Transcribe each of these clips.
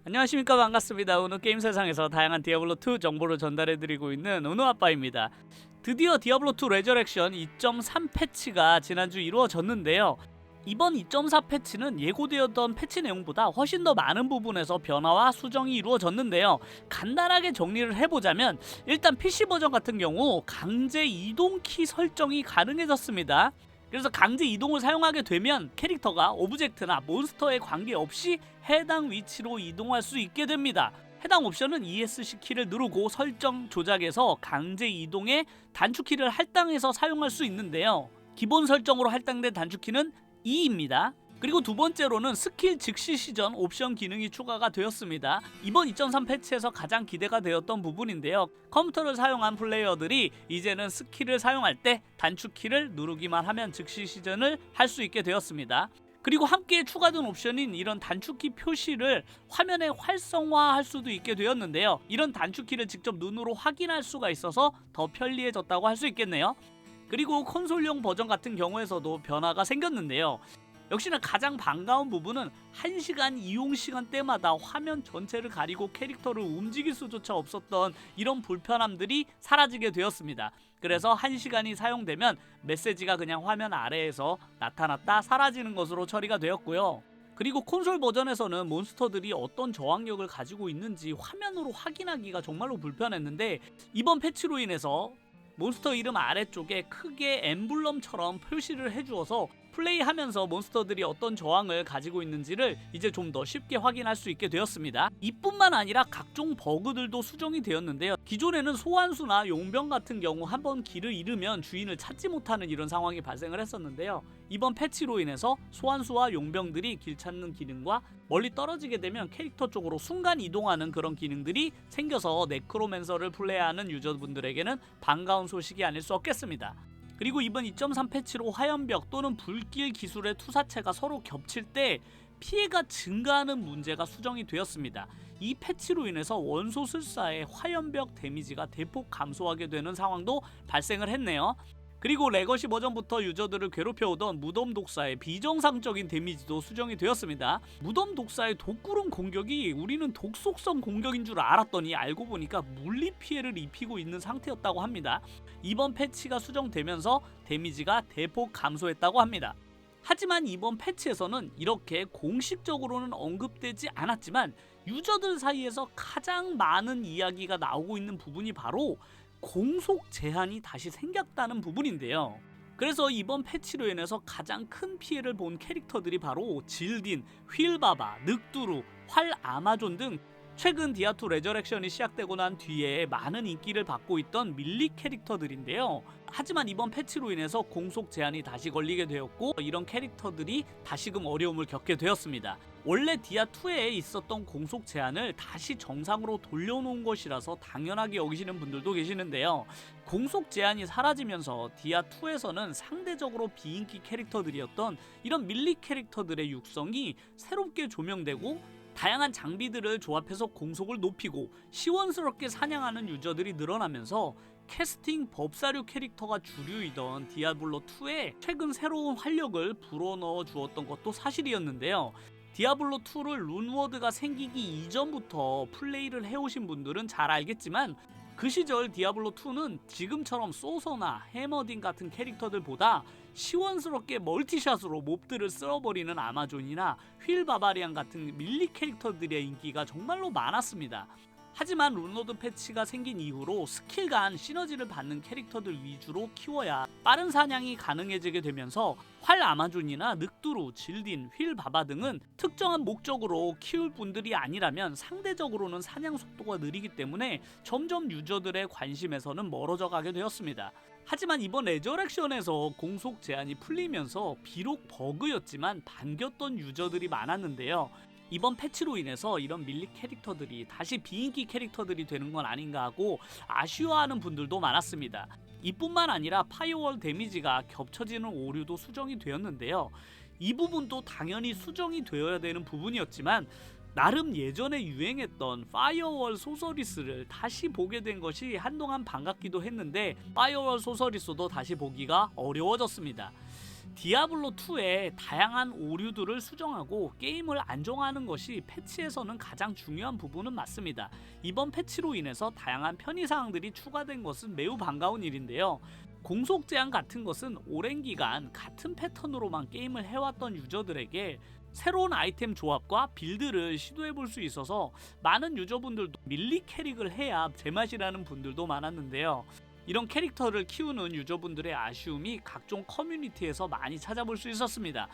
안녕하십니까, 반갑습니다. 오늘 게임 세상에서 다양한 디아블로2 정보를 전달해드리고 있는 은호아빠입니다. 드디어 디아블로2 레저렉션 2.3 패치가 지난주 이루어졌는데요. 이번 2.4 패치는 예고되었던 패치 내용보다 훨씬 더 많은 부분에서 변화와 수정이 이루어졌는데요. 간단하게 정리를 해보자면 일단 PC 버전 같은 경우 강제 이동키 설정이 가능해졌습니다. 그래서 강제 이동을 사용하게 되면 캐릭터가 오브젝트나 몬스터에 관계없이 해당 위치로 이동할 수 있게 됩니다. 해당 옵션은 ESC 키를 누르고 설정 조작에서 강제 이동의 단축키를 할당해서 사용할 수 있는데요. 기본 설정으로 할당된 단축키는 2입니다. 그리고 두 번째로는 스킬 즉시 시전 옵션 기능이 추가가 되었습니다. 이번 2.3 패치에서 가장 기대가 되었던 부분인데요. 컴퓨터를 사용한 플레이어들이 이제는 스킬을 사용할 때 단축키를 누르기만 하면 즉시 시전을 할 수 있게 되었습니다. 그리고 함께 추가된 옵션인 이런 단축키 표시를 화면에 활성화할 수도 있게 되었는데요. 이런 단축키를 직접 눈으로 확인할 수가 있어서 더 편리해졌다고 할 수 있겠네요. 그리고 콘솔용 버전 같은 경우에서도 변화가 생겼는데요. 역시나 가장 반가운 부분은 1시간 이용시간 때마다 화면 전체를 가리고 캐릭터를 움직일 수조차 없었던 이런 불편함들이 사라지게 되었습니다. 그래서 1시간이 사용되면 메시지가 그냥 화면 아래에서 나타났다 사라지는 것으로 처리가 되었고요. 그리고 콘솔 버전에서는 몬스터들이 어떤 저항력을 가지고 있는지 화면으로 확인하기가 정말로 불편했는데, 이번 패치로 인해서 몬스터 이름 아래쪽에 크게 엠블럼처럼 표시를 해주어서 플레이하면서 몬스터들이 어떤 저항을 가지고 있는지를 이제 좀 더 쉽게 확인할 수 있게 되었습니다. 이뿐만 아니라 각종 버그들도 수정이 되었는데요. 기존에는 소환수나 용병 같은 경우 한번 길을 잃으면 주인을 찾지 못하는 이런 상황이 발생을 했었는데요. 이번 패치로 인해서 소환수와 용병들이 길 찾는 기능과 멀리 떨어지게 되면 캐릭터 쪽으로 순간 이동하는 그런 기능들이 생겨서 네크로맨서를 플레이하는 유저분들에게는 반가운 소식이 아닐 수 없겠습니다. 그리고 이번 2.3 패치로 화염벽 또는 불길 기술의 투사체가 서로 겹칠 때 피해가 증가하는 문제가 수정이 되었습니다. 이 패치로 인해서 원소술사의 화염벽 데미지가 대폭 감소하게 되는 상황도 발생을 했네요. 그리고 레거시 버전부터 유저들을 괴롭혀오던 무덤 독사의 비정상적인 데미지도 수정이 되었습니다. 무덤 독사의 독구름 공격이 우리는 독속성 공격인 줄 알았더니 알고 보니까 물리 피해를 입히고 있는 상태였다고 합니다. 이번 패치가 수정되면서 데미지가 대폭 감소했다고 합니다. 하지만 이번 패치에서는 이렇게 공식적으로는 언급되지 않았지만 유저들 사이에서 가장 많은 이야기가 나오고 있는 부분이 바로 공속 제한이 다시 생겼다는 부분인데요. 그래서 이번 패치로 인해서 가장 큰 피해를 본 캐릭터들이 바로 질딘, 휠바바, 늑두루, 활 아마존 등 최근 디아2 레저렉션이 시작되고 난 뒤에 많은 인기를 받고 있던 밀리 캐릭터들인데요. 하지만 이번 패치로 인해서 공속 제한이 다시 걸리게 되었고 이런 캐릭터들이 다시금 어려움을 겪게 되었습니다. 원래 디아2에 있었던 공속 제한을 다시 정상으로 돌려놓은 것이라서 당연하게 여기시는 분들도 계시는데요. 공속 제한이 사라지면서 디아2에서는 상대적으로 비인기 캐릭터들이었던 이런 밀리 캐릭터들의 육성이 새롭게 조명되고 다양한 장비들을 조합해서 공속을 높이고 시원스럽게 사냥하는 유저들이 늘어나면서 캐스팅 법사류 캐릭터가 주류이던 디아블로2에 최근 새로운 활력을 불어넣어 주었던 것도 사실이었는데요. 디아블로2를 룬워드가 생기기 이전부터 플레이를 해오신 분들은 잘 알겠지만 그 시절 디아블로2는 지금처럼 소서나 해머딘 같은 캐릭터들보다 시원스럽게 멀티샷으로 몹들을 쓸어버리는 아마존이나 휠 바바리안 같은 밀리 캐릭터들의 인기가 정말로 많았습니다. 하지만 룬로드 패치가 생긴 이후로 스킬 간 시너지를 받는 캐릭터들 위주로 키워야 빠른 사냥이 가능해지게 되면서 활 아마존이나 늑두루, 질딘, 휠 바바 등은 특정한 목적으로 키울 분들이 아니라면 상대적으로는 사냥 속도가 느리기 때문에 점점 유저들의 관심에서는 멀어져 가게 되었습니다. 하지만 이번 레저렉션에서 공속 제한이 풀리면서 비록 버그였지만 반겼던 유저들이 많았는데요. 이번 패치로 인해서 이런 밀리 캐릭터들이 다시 비인기 캐릭터들이 되는 건 아닌가 하고 아쉬워하는 분들도 많았습니다. 이뿐만 아니라 파이어월 데미지가 겹쳐지는 오류도 수정이 되었는데요. 이 부분도 당연히 수정이 되어야 되는 부분이었지만 나름 예전에 유행했던 파이어월 소서리스를 다시 보게 된 것이 한동안 반갑기도 했는데 파이어월 소서리스도 다시 보기가 어려워졌습니다. 디아블로2의 다양한 오류들을 수정하고 게임을 안정화하는 것이 패치에서는 가장 중요한 부분은 맞습니다. 이번 패치로 인해서 다양한 편의사항들이 추가된 것은 매우 반가운 일인데요. 공속 제한 같은 것은 오랜 기간 같은 패턴으로만 게임을 해왔던 유저들에게 새로운 아이템 조합과 빌드를 시도해볼 수 있어서 많은 유저분들도 밀리 캐릭을 해야 제맛이라는 분들도 많았는데요. 이런 캐릭터를 키우는 유저분들의 아쉬움이 각종 커뮤니티에서 많이 찾아볼 수 있었습니다.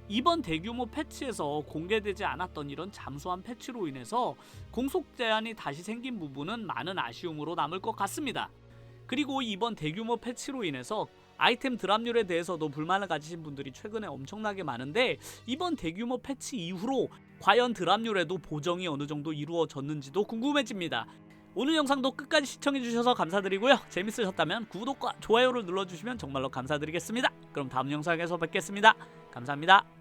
이번 대규모 패치에서 공개되지 않았던 이런 잠수한 패치로 인해서 공속 제한이 다시 생긴 부분은 많은 아쉬움으로 남을 것 같습니다. 그리고 이번 대규모 패치로 인해서 아이템 드랍률에 대해서도 불만을 가지신 분들이 최근에 엄청나게 많은데, 이번 대규모 패치 이후로 과연 드랍률에도 보정이 어느 정도 이루어졌는지도 궁금해집니다. 오늘 영상도 끝까지 시청해주셔서 감사드리고요. 재밌으셨다면 구독과 좋아요를 눌러주시면 정말로 감사드리겠습니다. 그럼 다음 영상에서 뵙겠습니다. 감사합니다.